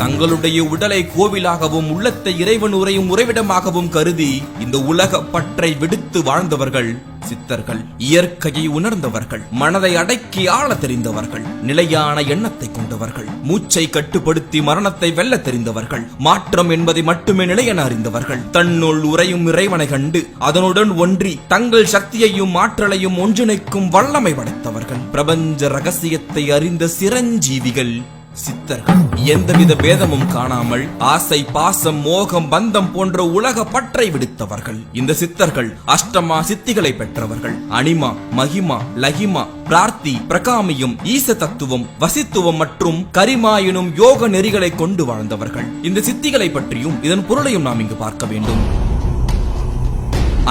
தங்களுடைய உடலை கோவிலாகவும் உள்ளத்தை இறைவன் உரையும் உறைவிடமாகவும் கருதி இந்த உலக பற்றை விடுத்து வாழ்ந்தவர்கள் சித்தர்கள். இயற்கையை உணர்ந்தவர்கள், மனதை அடக்கி ஆள தெரிந்தவர்கள், நிலையான எண்ணத்தை கொண்டவர்கள், மூச்சை கட்டுப்படுத்தி மரணத்தை வெல்ல தெரிந்தவர்கள், மாற்றம் என்பதை மட்டுமே நிலையென அறிந்தவர்கள், தன்னுள் உறையும் இறைவனை கண்டு அதனுடன் ஒன்றி தங்கள் சக்தியையும் ஆற்றலையும் ஒன்றிணைக்கும் வல்லமை படைத்தவர்கள். பிரபஞ்ச ரகசியத்தை அறிந்த சிரஞ்சீவிகள் சித்தர்கள். எந்தவித பேதமும் காணாமல் ஆசை, பாசம், மோகம், பந்தம் போன்ற உலக பற்றை விடுத்தவர்கள். இந்த சித்தர்கள் அஷ்டமா சித்திகளை பெற்றவர்கள். அனிமா, மகிமா, லகிமா, பிரார்த்தி, பிரகாமியும், ஈச தத்துவம், வசித்துவம் மற்றும் கரிமா எனும் யோக நெறிகளை கொண்டு வாழ்ந்தவர்கள். இந்த சித்திகளை பற்றியும் இதன் பொருளையும் நாம் இங்கு பார்க்க வேண்டும்.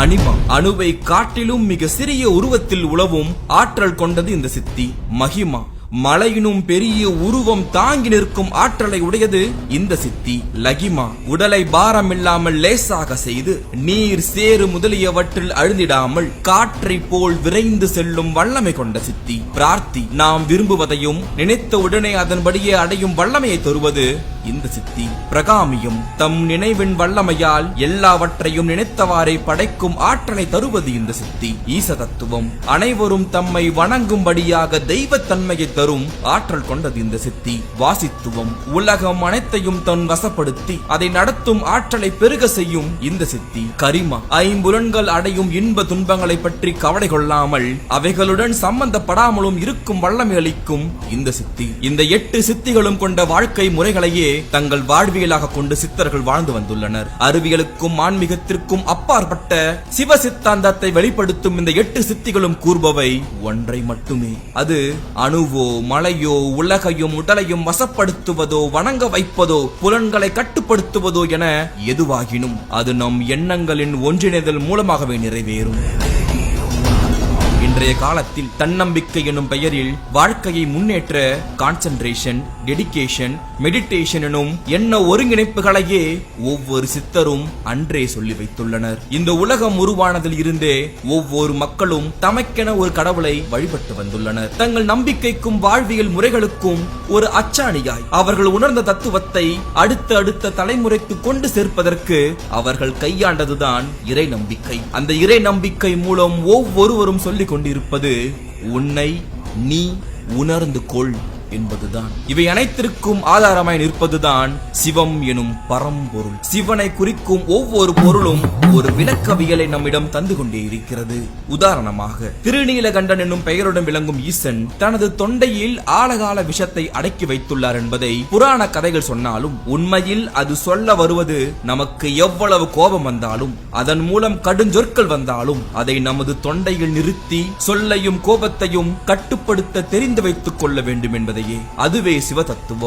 அனிமா, அணுவை காட்டிலும் மிக சிறிய உருவத்தில் உழவும் ஆற்றல் கொண்டது இந்த சித்தி. மகிமா, மலையினும் பெரிய உருவம் தாங்கி நிற்கும் ஆற்றலை உடையது இந்த சித்தி. லகிமா, உடலை பாரம் இல்லாமல் லேசாக செய்து நீர், சேறு முதலியவற்றில் அழுந்திடாமல் காற்றை போல் விரைந்து செல்லும் வல்லமை கொண்ட சித்தி. பிரார்த்தி, நாம் விரும்புவதையும் நினைத்த உடனே அதன்படியே அடையும் வல்லமையை தருவது இந்த சித்தி. பிரகாமியும், தம் நினைவின் வல்லமையால் எல்லாவற்றையும் நினைத்தவாறே படைக்கும் ஆற்றலை தருவது இந்த சித்தி. ஈச தத்துவம், அனைவரும் தம்மை வணங்கும்படியாக தெய்வத்தன்மையை தரும் ஆற்றல் கொண்டது இந்த சித்தி. வாசித்துவம், உலகம் அனைத்தையும் தன் வசப்படுத்தி அதை நடத்தும் ஆற்றலை பெருக செய்யும் இந்த சித்தி. கரிமா, ஐம்புலன்கள் அடையும் இன்ப துன்பங்களை பற்றி கவலை கொள்ளாமல் அவைகளுடன் சம்பந்தப்படாமலும் இருக்கும் வல்லமை அளிக்கும் இந்த சித்தி. இந்த 8 சித்திகளும் கொண்ட வாழ்க்கை முறைகளையே தங்கள் வாழ்வியலாக கொண்டு சித்தர்கள் வாழ்ந்து வந்துள்ளனர். அறிவியலுக்கும் ஆன்மீகத்திற்கும் அப்பாற்பட்ட சிவ சித்தாந்தத்தை வெளிப்படுத்தும் இந்த 8 சித்திகளும் கூறுபவை ஒன்றை மட்டுமே. அது அணுவோ, மலையோ, உலகையும் உடலையும் வசப்படுத்துவதோ, வணங்க வைப்பதோ, புலன்களை கட்டுப்படுத்துவதோ என எதுவாகினும் அது நம் எண்ணங்களின் ஒன்றிணைதல் மூலமாகவே நிறைவேறும். இன்றைய காலத்தில் தன்னம்பிக்கை எனும் பெயரில் வாழ்க்கையை முன்னேற்ற கான்சென்ட்ரேஷன், டெடிகேஷன், மெடிடேஷன் எனும் எண்ண ஒருங்கிணைப்புகளையே ஒவ்வொரு சித்தரும் அன்றே சொல்லி வைத்துள்ளனர். இந்த உலகம் உருவானதில் இருந்தே ஒவ்வொரு மக்களும் தமக்கென ஒரு கடவுளை வழிபட்டு வந்துள்ளனர். தங்கள் நம்பிக்கைக்கும் வாழ்வியல் முறைகளுக்கும் ஒரு அச்சாணியாய் அவர்கள் உணர்ந்த தத்துவத்தை அடுத்த தலைமுறைக்கு கொண்டு சேர்ப்பதற்கு அவர்கள் கையாண்டதுதான் இறை நம்பிக்கை. அந்த இறை நம்பிக்கை மூலம் ஒவ்வொருவரும் சொல்லிக் கொண்டிருப்பது உன்னை நீ உணர்ந்து கொள் என்பதுதான். இவை அனைத்திற்கும் ஆதாரமாய் நிற்பதுதான் சிவம் எனும் பரம்பொருள். சிவனை குறிக்கும் ஒவ்வொரு பொருளும் ஒரு விளக்கவியலை நம்மிடம் தந்து கொண்டே இருக்கிறது. உதாரணமாக திருநீலகண்டன் என்னும் பெயருடன் விளங்கும் ஈசன் தனது தொண்டையில் ஆழகால விஷத்தை அடக்கி வைத்துள்ளார் என்பதை புராண கதைகள் சொன்னாலும் உண்மையில் அது சொல்ல வருவது நமக்கு எவ்வளவு கோபம் வந்தாலும் அதன் மூலம் கடுஞ்சொற்கள் வந்தாலும் அதை நமது தொண்டையில் நிறுத்தி சொல்லையும் கோபத்தையும் கட்டுப்படுத்த தெரிந்து வைத்துக் கொள்ள வேண்டும் என்பது அதுவே சிவ தத்துவம்.